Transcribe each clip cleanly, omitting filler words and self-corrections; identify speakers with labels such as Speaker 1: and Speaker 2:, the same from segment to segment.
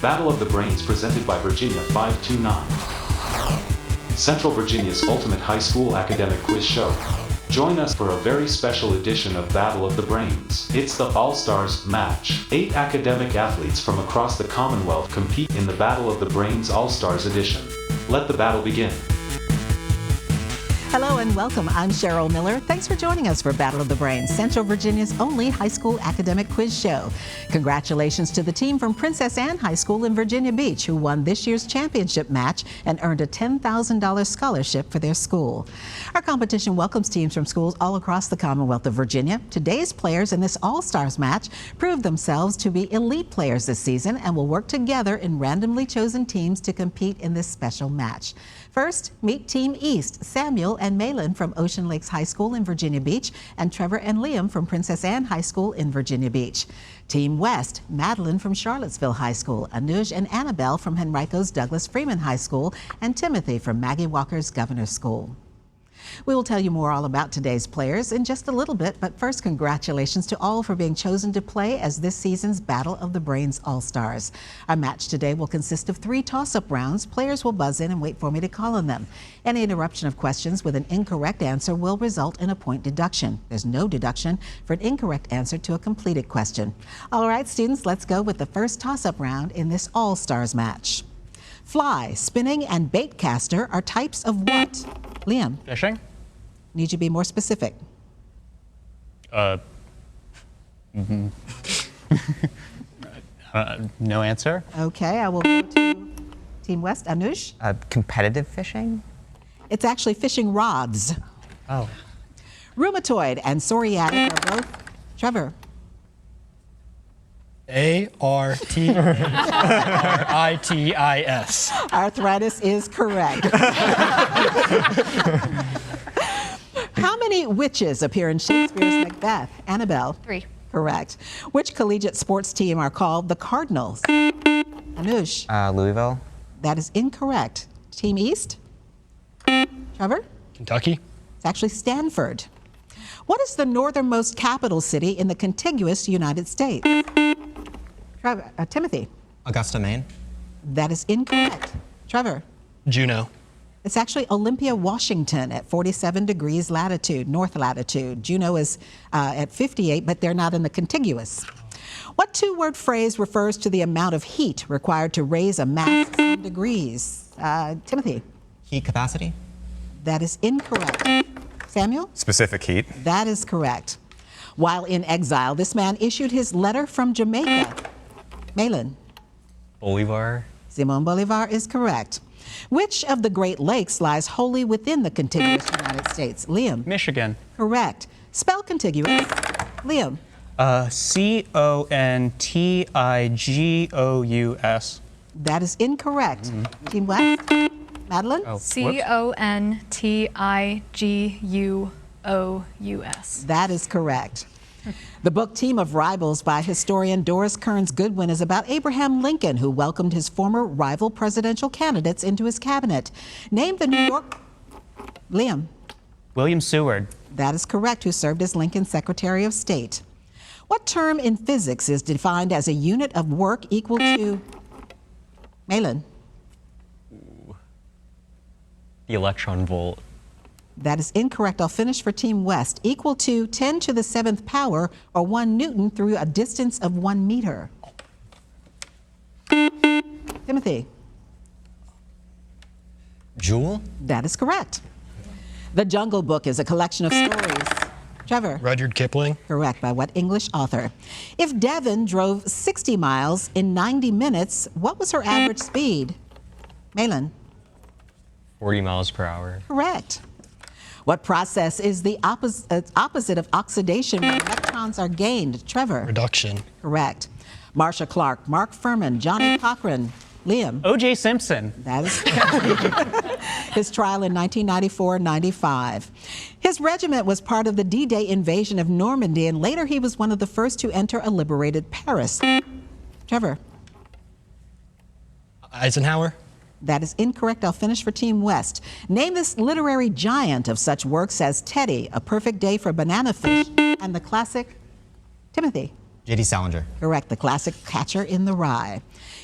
Speaker 1: Battle of the Brains presented by Virginia 529. Central Virginia's ultimate high school academic quiz show. Join us for a very special edition of Battle of the Brains. It's the All-Stars match. 8 academic athletes from across the Commonwealth compete in the Battle of the Brains All-Stars edition. Let the battle begin.
Speaker 2: Hello and welcome. I'm Cheryl Miller. Thanks for joining us for Battle of the Brains, Central Virginia's only high school academic quiz show. Congratulations to the team from Princess Anne High School in Virginia Beach who won this year's championship match and earned a $10,000 scholarship for their school. Our competition welcomes teams from schools all across the Commonwealth of Virginia. Today's players in this All-Stars match proved themselves to be elite players this season and will work together in randomly chosen teams to compete in this special match. First, meet Team East, Samuel and Malin from Ocean Lakes High School in Virginia Beach, and Trevor and Liam from Princess Anne High School in Virginia Beach. Team West, Madeline from Charlottesville High School, Anuj and Annabelle from Henrico's Douglas Freeman High School, and Timothy from Maggie Walker's Governor's School. We will tell you more all about today's players in just a little bit, but first, congratulations to all for being chosen to play as this season's Battle of the Brains All-Stars. Our match today will consist of 3 toss-up rounds. Players will buzz in and wait for me to call on them. Any interruption of questions with an incorrect answer will result in a point deduction. There's no deduction for an incorrect answer to a completed question. All right, students, let's go with the first toss-up round in this All-Stars match. Fly, spinning, and bait caster are types of what? Liam?
Speaker 3: Fishing?
Speaker 2: Need you to be more specific.
Speaker 3: No answer.
Speaker 2: Okay, I will go to Team West. Anuj?
Speaker 4: Competitive fishing?
Speaker 2: It's actually fishing rods.
Speaker 4: Oh.
Speaker 2: Rheumatoid and psoriatic are both. Trevor?
Speaker 5: A-R-T-R-I-T-I-S.
Speaker 2: Arthritis is correct. How many witches appear in Shakespeare's Macbeth? Annabelle?
Speaker 6: 3.
Speaker 2: Correct. Which collegiate sports team are called the Cardinals? Anuj?
Speaker 4: Louisville?
Speaker 2: That is incorrect. Team East? Trevor?
Speaker 5: Kentucky.
Speaker 2: It's actually Stanford. What is the northernmost capital city in the contiguous United States? Timothy?
Speaker 4: Augusta, Maine?
Speaker 2: That is incorrect. Trevor?
Speaker 5: Juneau.
Speaker 2: It's actually Olympia, Washington at 47 degrees latitude, north latitude. Juneau is at 58, but they're not in the contiguous. What 2-word phrase refers to the amount of heat required to raise a mass some degrees? Timothy?
Speaker 4: Heat capacity?
Speaker 2: That is incorrect. Samuel?
Speaker 7: Specific heat.
Speaker 2: That is correct. While in exile, this man issued his letter from Jamaica. Malin?
Speaker 4: Bolivar?
Speaker 2: Simon Bolivar is correct. Which of the Great Lakes lies wholly within the contiguous United States? Liam?
Speaker 3: Michigan.
Speaker 2: Correct. Spell contiguous. Liam?
Speaker 3: C-O-N-T-I-G-O-U-S.
Speaker 2: That is incorrect. Team West? Madeline?
Speaker 4: Oh,
Speaker 6: C-O-N-T-I-G-U-O-U-S.
Speaker 2: That is correct. The book Team of Rivals by historian Doris Kearns Goodwin is about Abraham Lincoln, who welcomed his former rival presidential candidates into his cabinet. Name the New York... Liam?
Speaker 3: William Seward.
Speaker 2: That is correct, who served as Lincoln's Secretary of State. What term in physics is defined as a unit of work equal to... Malin?
Speaker 4: The electron volt.
Speaker 2: That is incorrect. I'll finish for Team West. Equal to 10 to the 7th power, or 1 Newton through a distance of 1 meter. Timothy?
Speaker 4: Joule?
Speaker 2: That is correct. The Jungle Book is a collection of stories. Trevor?
Speaker 5: Rudyard Kipling.
Speaker 2: Correct. By what English author? If Devon drove 60 miles in 90 minutes, what was her average speed? Malin?
Speaker 4: 40 miles per hour.
Speaker 2: Correct. What process is the opposite of oxidation when electrons are gained? Trevor?
Speaker 5: Reduction.
Speaker 2: Correct. Marcia Clark, Mark Furman, Johnny Cochran. Liam?
Speaker 3: O.J. Simpson.
Speaker 2: That is correct. His trial in 1994-95. His regiment was part of the D-Day invasion of Normandy, and later he was one of the first to enter a liberated Paris. Trevor?
Speaker 5: Eisenhower.
Speaker 2: That is incorrect. I'll finish for Team West. Name this literary giant of such works as Teddy, A Perfect Day for Banana Fish, and the classic Timothy.
Speaker 5: J.D. Salinger.
Speaker 2: Correct, the classic Catcher in the Rye.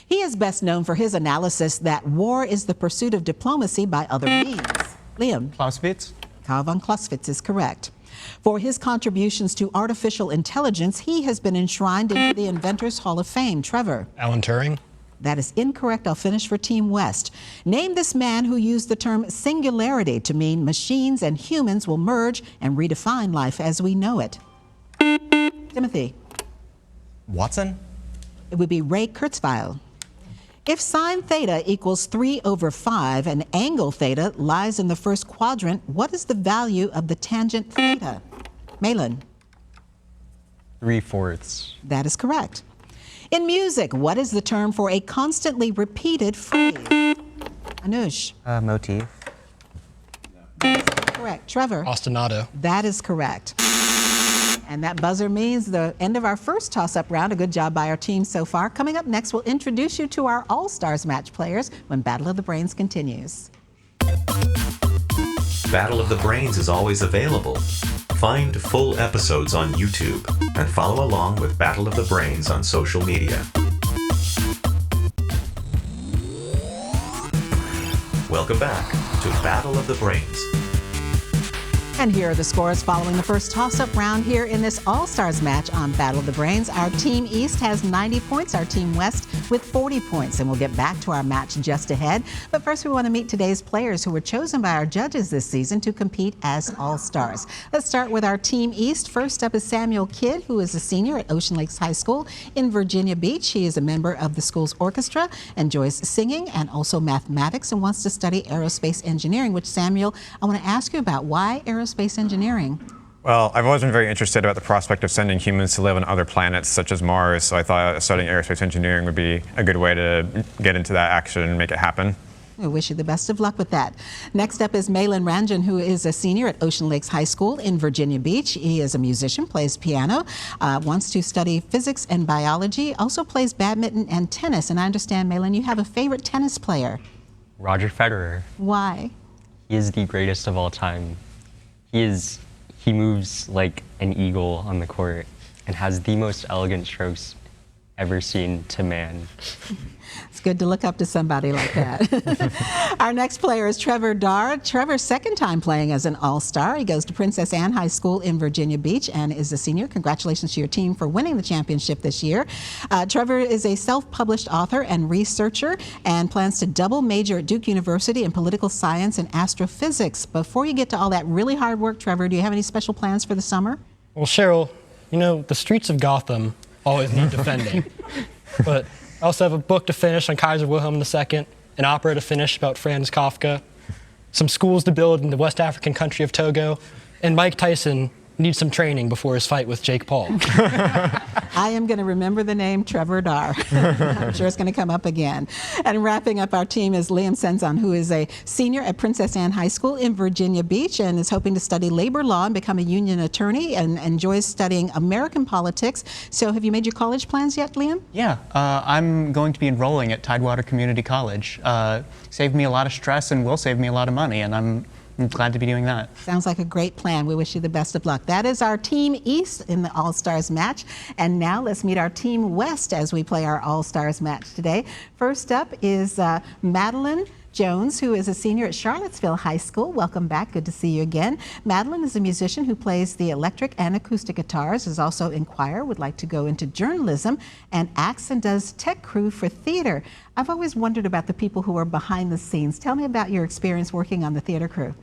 Speaker 2: He is best known for his analysis that war is the pursuit of diplomacy by other means. Liam.
Speaker 3: Clausewitz.
Speaker 2: Karl von Clausewitz is correct. For his contributions to artificial intelligence, he has been enshrined into the Inventors Hall of Fame. Trevor.
Speaker 6: Alan Turing.
Speaker 2: That is incorrect. I'll finish for Team West. Name this man who used the term singularity to mean machines and humans will merge and redefine life as we know it. Timothy.
Speaker 5: Watson.
Speaker 2: It would be Ray Kurzweil. If sine theta equals 3/5 and angle theta lies in the first quadrant, what is the value of the tangent theta? Malin.
Speaker 4: 3/4.
Speaker 2: That is correct. In music, what is the term for a constantly repeated phrase? Anush.
Speaker 3: Motif.
Speaker 2: Correct. Trevor.
Speaker 6: Ostinato.
Speaker 2: That is correct. And that buzzer means the end of our first toss-up round. A good job by our team so far. Coming up next, we'll introduce you to our All-Stars match players when Battle of the Brains continues.
Speaker 7: Battle of the Brains is always available. Find full episodes on YouTube and follow along with Battle of the Brains on social media. Welcome back to Battle of the Brains.
Speaker 2: And here are the scores following the first toss-up round here in this All-Stars match on Battle of the Brains. Our Team East has 90 points, our Team West with 40 points, and we'll get back to our match just ahead. But first, we want to meet today's players who were chosen by our judges this season to compete as All-Stars. Let's start with our Team East. First up is Samuel Kidd, who is a senior at Ocean Lakes High School in Virginia Beach. He is a member of the school's orchestra, enjoys singing and also mathematics, and wants to study aerospace engineering, which, Samuel, I want to ask you about. Why aerospace engineering?
Speaker 8: Well, I've always been very interested about the prospect of sending humans to live on other planets such as Mars, so I thought studying aerospace engineering would be a good way to get into that action and make it happen.
Speaker 2: We wish you the best of luck with that. Next up is Malin Ranjan, who is a senior at Ocean Lakes High School in Virginia Beach. He is a musician, plays piano, wants to study physics and biology, also plays badminton and tennis. And I understand, Malin, you have a favorite tennis player.
Speaker 4: Roger Federer.
Speaker 2: Why?
Speaker 4: He is the greatest of all time. He moves like an eagle on the court and has the most elegant strokes ever seen to man.
Speaker 2: It's good to look up to somebody like that. Our next player is Trevor Dar. Trevor's second time playing as an All-Star. He goes to Princess Anne High School in Virginia Beach and is a senior. Congratulations to your team for winning the championship this year. Trevor is a self-published author and researcher and plans to double major at Duke University in political science and astrophysics. Before you get to all that really hard work, Trevor, do you have any special plans for the summer?
Speaker 6: Well, Cheryl, you know, the streets of Gotham always need defending. But I also have a book to finish on Kaiser Wilhelm II, an opera to finish about Franz Kafka, some schools to build in the West African country of Togo, and Mike Tyson needs some training before his fight with Jake Paul.
Speaker 2: I am going to remember the name Trevor Dar. I'm sure it's going to come up again. And wrapping up our team is Liam Senzon, who is a senior at Princess Anne High School in Virginia Beach and is hoping to study labor law and become a union attorney and enjoys studying American politics. So have you made your college plans yet, Liam?
Speaker 3: Yeah, I'm going to be enrolling at Tidewater Community College. Saved me a lot of stress and will save me a lot of money, and I'm glad to be doing that.
Speaker 2: Sounds like a great plan. We wish you the best of luck. That is our Team East in the All-Stars match. And now let's meet our Team West as we play our All-Stars match today. First up is Madeline Jones, who is a senior at Charlottesville High School. Welcome back. Good to see you again. Madeline is a musician who plays the electric and acoustic guitars, is also in choir, would like to go into journalism, and acts and does tech crew for theater. I've always wondered about the people who are behind the scenes. Tell me about your experience working on the theater crew.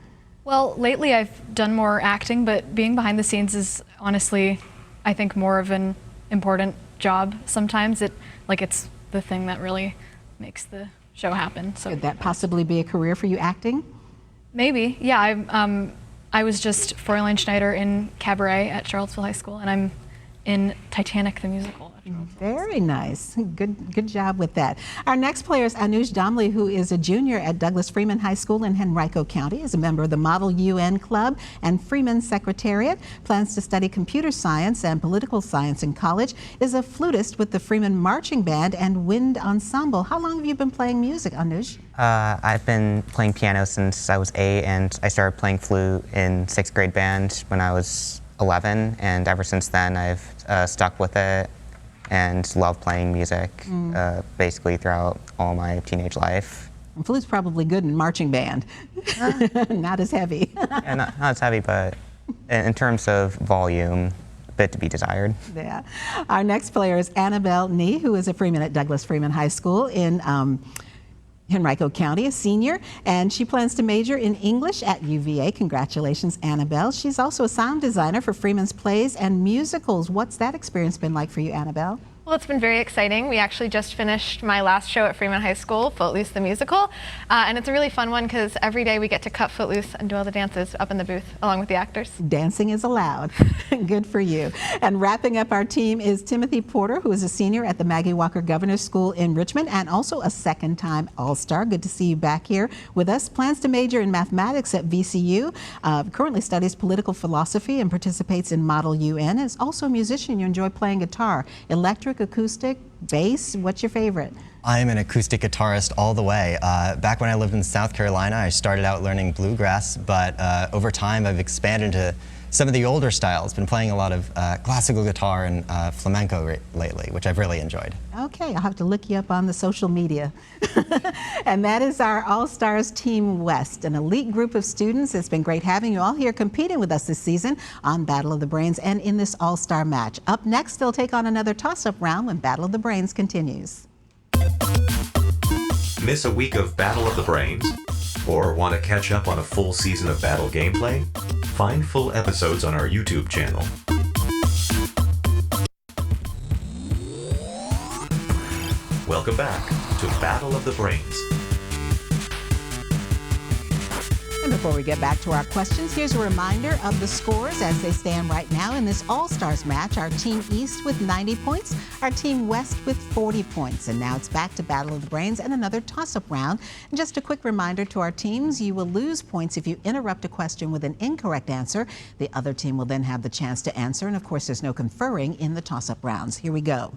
Speaker 9: Well, lately I've done more acting, but being behind the scenes is honestly, I think, more of an important job sometimes. It's the thing that really makes the show happen. So
Speaker 2: could that possibly be a career for you, acting?
Speaker 9: Maybe, yeah. I was just Fräulein Schneider in Cabaret at Charlottesville High School, and I'm in Titanic the musical.
Speaker 2: Very nice. Good job with that. Our next player is Anuj Damli, who is a junior at Douglas Freeman High School in Henrico County, is a member of the Model UN Club and Freeman Secretariat, plans to study computer science and political science in college, is a flutist with the Freeman Marching Band and Wind Ensemble. How long have you been playing music, Anuj?
Speaker 10: I've been playing piano since I was 8, and I started playing flute in 6th grade band when I was 11, and ever since then I've stuck with it. and love playing music basically throughout all my teenage life.
Speaker 2: And flute's probably good in marching band. Not as heavy.
Speaker 10: Yeah, not as heavy, but in terms of volume, a bit to be desired.
Speaker 2: Yeah. Our next player is Annabelle Nee, who is a Freeman at Douglas Freeman High School in Henrico County, a senior, and she plans to major in English at UVA. Congratulations, Annabelle. She's also a sound designer for Freeman's plays and musicals. What's that experience been like for you, Annabelle?
Speaker 11: Well, it's been very exciting. We actually just finished my last show at Freeman High School, Footloose the Musical, and it's a really fun one because every day we get to cut Footloose and do all the dances up in the booth along with the actors.
Speaker 2: Dancing is allowed. Good for you. And wrapping up our team is Timothy Porter, who is a senior at the Maggie Walker Governor's School in Richmond and also a second-time All-Star. Good to see you back here with us. Plans to major in mathematics at VCU. Currently studies political philosophy and participates in Model UN. Is also a musician. You enjoy playing guitar, electric, acoustic, bass. What's your favorite?
Speaker 5: I'm an acoustic guitarist all the way. Back when I lived in South Carolina, I started out learning bluegrass, but over time I've expanded to some of the older styles. Been playing a lot of classical guitar and flamenco lately, which I've really enjoyed.
Speaker 2: Okay, I'll have to look you up on the social media. And that is our All-Stars Team West, an elite group of students. It's been great having you all here competing with us this season on Battle of the Brains and in this All-Star match. Up next, they'll take on another toss-up round when Battle of the Brains continues.
Speaker 7: Miss a week of Battle of the Brains? Or want to catch up on a full season of battle gameplay? Find full episodes on our YouTube channel. Welcome back to Battle of the Brains.
Speaker 2: And before we get back to our questions, here's a reminder of the scores as they stand right now in this All-Stars match. Our Team East with 90 points, our Team West with 40 points. And now it's back to Battle of the Brains and another toss-up round. And just a quick reminder to our teams, you will lose points if you interrupt a question with an incorrect answer. The other team will then have the chance to answer. And of course, there's no conferring in the toss-up rounds. Here we go.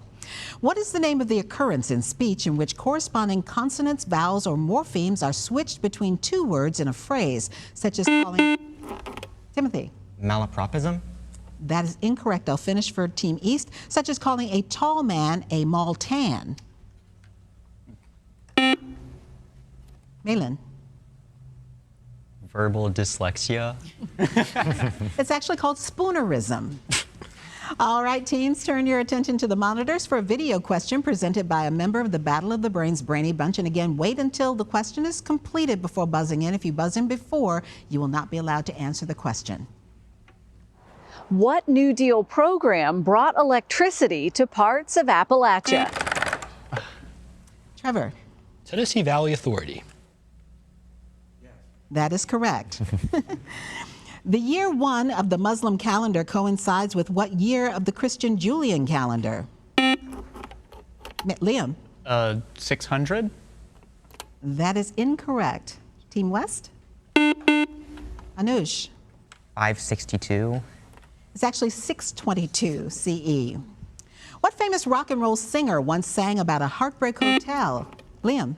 Speaker 2: What is the name of the occurrence in speech in which corresponding consonants, vowels, or morphemes are switched between two words in a phrase, such as calling... Timothy?
Speaker 5: Malapropism?
Speaker 2: That is incorrect. I'll finish for Team East, such as calling a tall man a Maltan. Malin?
Speaker 4: Verbal dyslexia.
Speaker 2: It's actually called spoonerism. All right, teams, turn your attention to the monitors for a video question presented by a member of the Battle of the Brains Brainy Bunch. And again, wait until the question is completed before buzzing in. If you buzz in before, you will not be allowed to answer the question.
Speaker 12: What New Deal program brought electricity to parts of Appalachia?
Speaker 2: Trevor?
Speaker 6: Tennessee Valley Authority.
Speaker 2: That is correct. The year 1 of the Muslim calendar coincides with what year of the Christian Julian calendar? Liam?
Speaker 3: 600?
Speaker 2: That is incorrect. Team West? Anush?
Speaker 10: 562.
Speaker 2: It's actually 622 CE. What famous rock and roll singer once sang about a heartbreak hotel? Liam?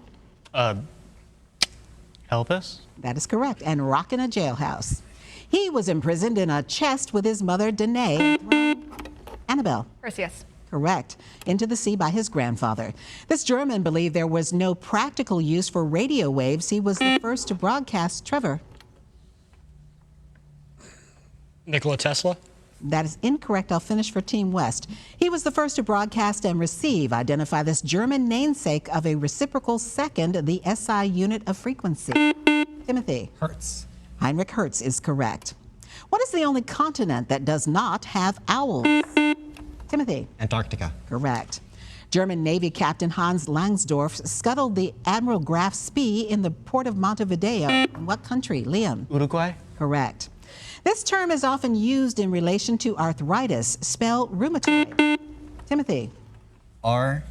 Speaker 3: Elvis?
Speaker 2: That is correct. And rock in a jailhouse. He was imprisoned in a chest with his mother, Danae. Annabelle?
Speaker 11: Perseus.
Speaker 2: Correct. Into the sea by his grandfather. This German believed there was no practical use for radio waves. He was the first to broadcast. Trevor?
Speaker 6: Nikola Tesla.
Speaker 2: That is incorrect. I'll finish for Team West. He was the first to broadcast and receive. Identify this German namesake of a reciprocal second, the SI unit of frequency. Timothy?
Speaker 5: Hertz.
Speaker 2: Heinrich Hertz is correct. What is the only continent that does not have owls? Timothy?
Speaker 5: Antarctica.
Speaker 2: Correct. German Navy Captain Hans Langsdorff scuttled the Admiral Graf Spee in the port of Montevideo. In what country? Liam?
Speaker 3: Uruguay?
Speaker 2: Correct. This term is often used in relation to arthritis. Spell rheumatoid. Timothy?
Speaker 5: RHEUMATOID.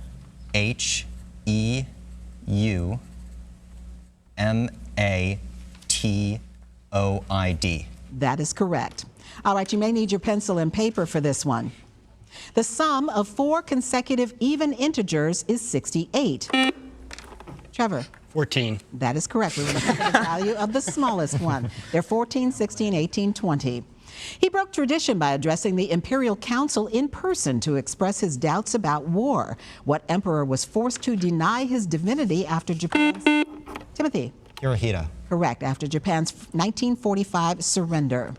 Speaker 2: That is correct. All right, you may need your pencil and paper for this one. The sum of 4 consecutive even integers is 68. Trevor?
Speaker 6: 14.
Speaker 2: That is correct. We were looking for the value of the smallest one. They're 14, 16, 18, 20. He broke tradition by addressing the Imperial Council in person to express his doubts about war. What emperor was forced to deny his divinity after Japan's... Timothy.
Speaker 5: Hirohito.
Speaker 2: Correct, after Japan's 1945 surrender.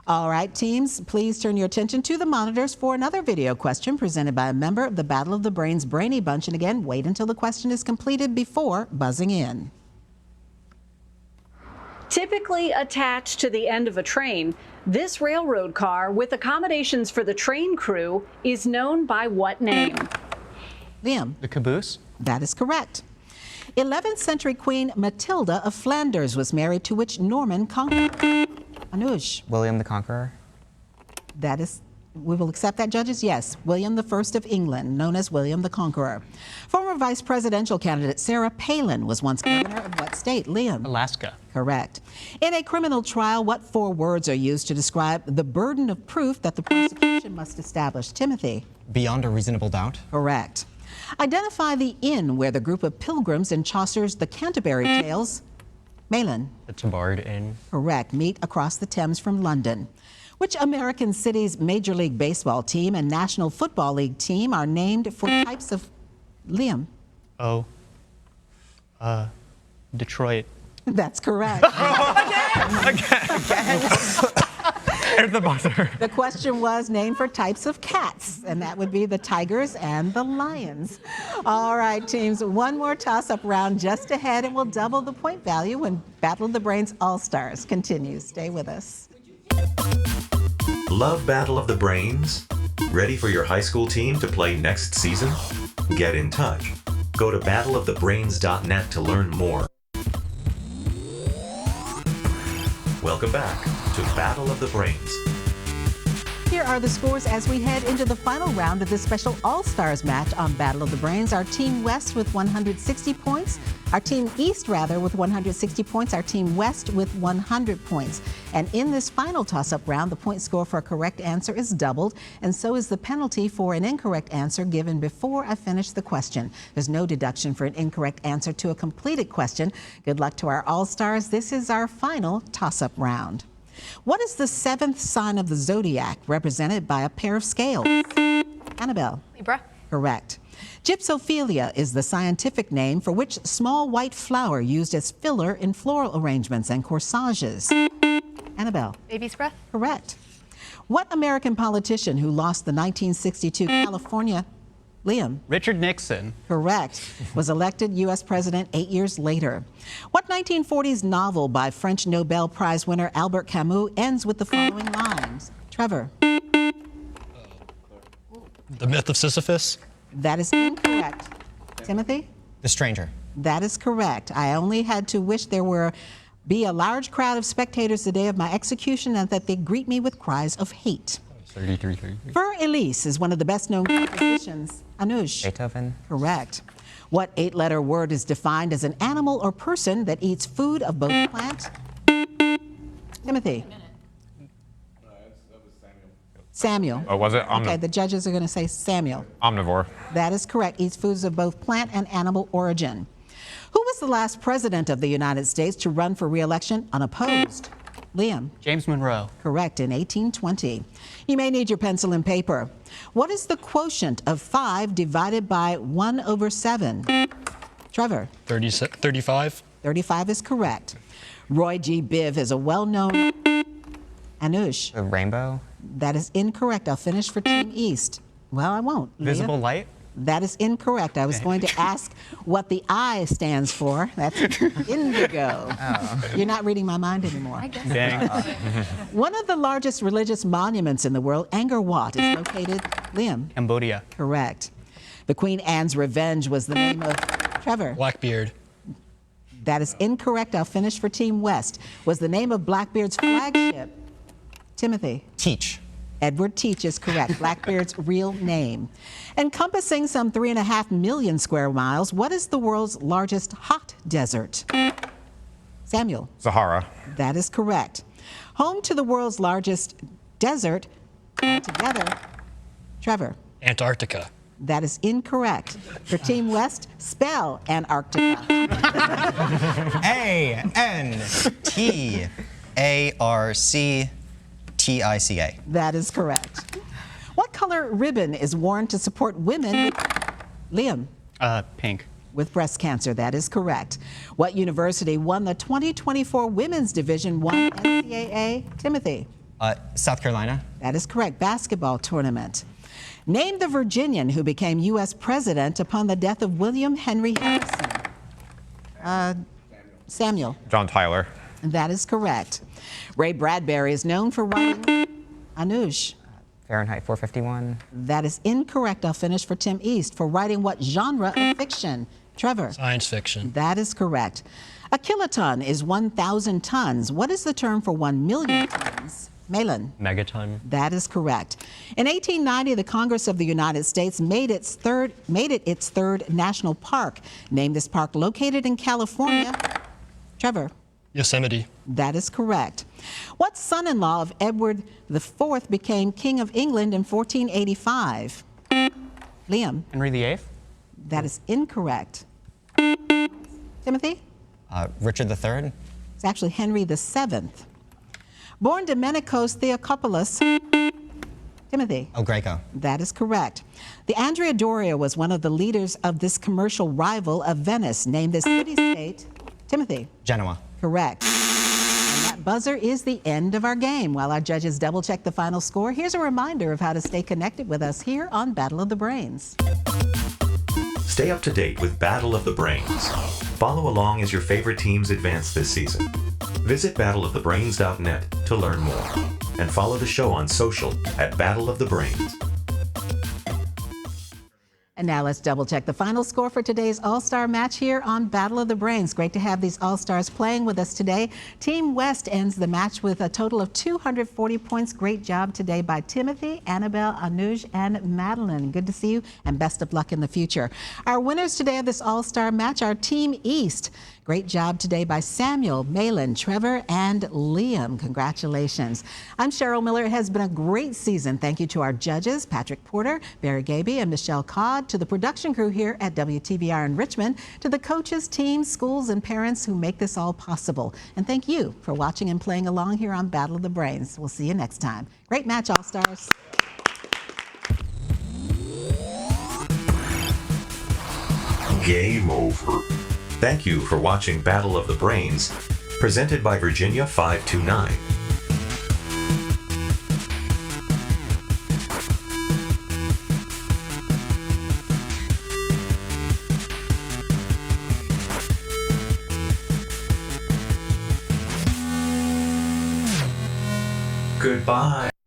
Speaker 2: All right, teams, please turn your attention to the monitors for another video question presented by a member of the Battle of the Brains Brainy Bunch. And again, wait until the question is completed before buzzing in.
Speaker 12: Typically attached to the end of a train, this railroad car with accommodations for the train crew is known by what name?
Speaker 2: Liam.
Speaker 3: The caboose?
Speaker 2: That is correct. 11th century Queen Matilda of Flanders was married to which Norman conqueror? Anuj.
Speaker 10: William the Conqueror.
Speaker 2: That is, we will accept that, judges? Yes. William I of England, known as William the Conqueror. Former vice presidential candidate Sarah Palin was once governor of what state? Liam.
Speaker 3: Alaska.
Speaker 2: Correct. In a criminal trial, what 4 words are used to describe the burden of proof that the prosecution must establish? Timothy.
Speaker 5: Beyond a reasonable doubt.
Speaker 2: Correct. Identify the inn where the group of pilgrims in Chaucer's The Canterbury Tales, Malin.
Speaker 4: The Tabard Inn.
Speaker 2: Correct. Meet across the Thames from London. Which American city's Major League Baseball team and National Football League team are named for types of... Liam.
Speaker 3: Oh. Detroit.
Speaker 2: That's correct.
Speaker 3: There's the buzzer.
Speaker 2: The question was named for types of cats, and that would be the tigers and the lions. All right, teams, one more toss-up round just ahead, and we'll double the point value when Battle of the Brains All-Stars continues. Stay with us.
Speaker 7: Love Battle of the Brains? Ready for your high school team to play next season? Get in touch. Go to battleofthebrains.net to learn more. Welcome back to Battle of the Brains.
Speaker 2: Here are the scores as we head into the final round of this special All-Stars match on Battle of the Brains. Our Team West with 160 points. Our Team East, rather, with 160 points. Our Team West with 100 points. And in this final toss-up round, the point score for a correct answer is doubled, and so is the penalty for an incorrect answer given before I finish the question. There's no deduction for an incorrect answer to a completed question. Good luck to our All-Stars. This is our final toss-up round. What is the 7th sign of the zodiac, represented by a pair of scales? Annabelle.
Speaker 11: Libra.
Speaker 2: Correct. Gypsophilia is the scientific name for which small white flower used as filler in floral arrangements and corsages? Annabelle.
Speaker 11: Baby's breath.
Speaker 2: Correct. What American politician who lost the 1962 California... Liam.
Speaker 3: Richard Nixon.
Speaker 2: Correct. Was elected U.S. president 8 years later. What 1940s novel by French Nobel Prize winner Albert Camus ends with the following lines? Trevor.
Speaker 6: The Myth of Sisyphus.
Speaker 2: That is incorrect. Timothy?
Speaker 5: The Stranger.
Speaker 2: That is correct. I only had to wish there be a large crowd of spectators the day of my execution and that they greet me with cries of hate.
Speaker 4: 33.
Speaker 2: Fur Elise is one of the best-known compositions. Anuj.
Speaker 10: Beethoven.
Speaker 2: Correct. What 8-letter word is defined as an animal or person that eats food of both plant? Timothy. Samuel.
Speaker 8: Oh, was it?
Speaker 2: Okay, the judges are going to say Samuel.
Speaker 8: Omnivore.
Speaker 2: That is correct. Eats foods of both plant and animal origin. Who was the last president of the United States to run for re-election unopposed? Liam.
Speaker 3: James Monroe.
Speaker 2: Correct, in 1820. You may need your pencil and paper. What is the quotient of 5 divided by 1/7? Trevor.
Speaker 6: 35.
Speaker 2: 35 is correct. Roy G. Biv is a well-known... Anuj.
Speaker 10: The rainbow.
Speaker 2: That is incorrect. I'll finish for Team East. Well, I won't.
Speaker 3: Visible
Speaker 2: Leah?
Speaker 3: light.
Speaker 2: That is incorrect. I was going to ask what the I stands for. That's indigo. Oh. You're not reading my mind anymore.
Speaker 11: I guess.
Speaker 3: Dang.
Speaker 2: One of the largest religious monuments in the world, Angkor Wat, is located... Liam.
Speaker 3: Cambodia.
Speaker 2: Correct. The Queen Anne's Revenge was the name of... Trevor.
Speaker 6: Blackbeard.
Speaker 2: That is incorrect. I'll finish for Team West. Was the name of Blackbeard's flagship... Timothy.
Speaker 5: Teach.
Speaker 2: Edward Teach is correct. Blackbeard's real name. Encompassing some 3.5 million square miles, what is the world's largest hot desert? Samuel.
Speaker 8: Sahara.
Speaker 2: That is correct. Home to the world's largest desert together. Trevor.
Speaker 6: Antarctica.
Speaker 2: That is incorrect. For Team West, spell Antarctica.
Speaker 5: TICA.
Speaker 2: That is correct. What color ribbon is worn to support women? Liam.
Speaker 3: Pink.
Speaker 2: With breast cancer, that is correct. What university won the 2024 Women's Division I NCAA? Timothy.
Speaker 5: South Carolina.
Speaker 2: That is correct. Basketball tournament. Name the Virginian who became U.S. president upon the death of William Henry Harrison. Samuel.
Speaker 8: John Tyler.
Speaker 2: That is correct. Ray Bradbury is known for writing Anuj.
Speaker 10: Fahrenheit 451.
Speaker 2: That is incorrect. I'll finish for Tim East. For writing what genre of fiction? Trevor.
Speaker 6: Science fiction.
Speaker 2: That is correct. A kiloton is 1,000 tons. What is the term for 1 million tons? Malin.
Speaker 4: Megaton.
Speaker 2: That is correct. In 1890, the Congress of the United States made it its third national park. Name this park located in California. Trevor.
Speaker 6: Yosemite.
Speaker 2: That is correct. What son-in-law of Edward IV became King of England in 1485? Liam.
Speaker 3: Henry VIII.
Speaker 2: That is incorrect. Timothy?
Speaker 5: Richard III.
Speaker 2: It's actually Henry VII. Born Domenicos Theokopulos. Timothy?
Speaker 5: El Greco.
Speaker 2: That is correct. The Andrea Doria was one of the leaders of this commercial rival of Venice. Name this city-state. Timothy?
Speaker 5: Genoa.
Speaker 2: Correct. And that buzzer is the end of our game. While our judges double-check the final score, here's a reminder of how to stay connected with us here on Battle of the Brains.
Speaker 7: Stay up to date with Battle of the Brains. Follow along as your favorite teams advance this season. Visit battleofthebrains.net to learn more. And follow the show on social at Battle of the Brains.
Speaker 2: And now let's double check the final score for today's All-Star match here on Battle of the Brains. Great to have these All-Stars playing with us today. Team West ends the match with a total of 240 points. Great job today by Timothy, Annabelle, Anuj, and Madeline. Good to see you and best of luck in the future. Our winners today of this All-Star match are Team East. Great job today by Samuel, Malin, Trevor, and Liam. Congratulations. I'm Cheryl Miller. It has been a great season. Thank you to our judges, Patrick Porter, Barry Gaby, and Michelle Codd, to the production crew here at WTVR in Richmond, to the coaches, teams, schools, and parents who make this all possible. And thank you for watching and playing along here on Battle of the Brains. We'll see you next time. Great match, All-Stars.
Speaker 7: Game over. Thank you for watching Battle of the Brains, presented by Virginia 529. Goodbye.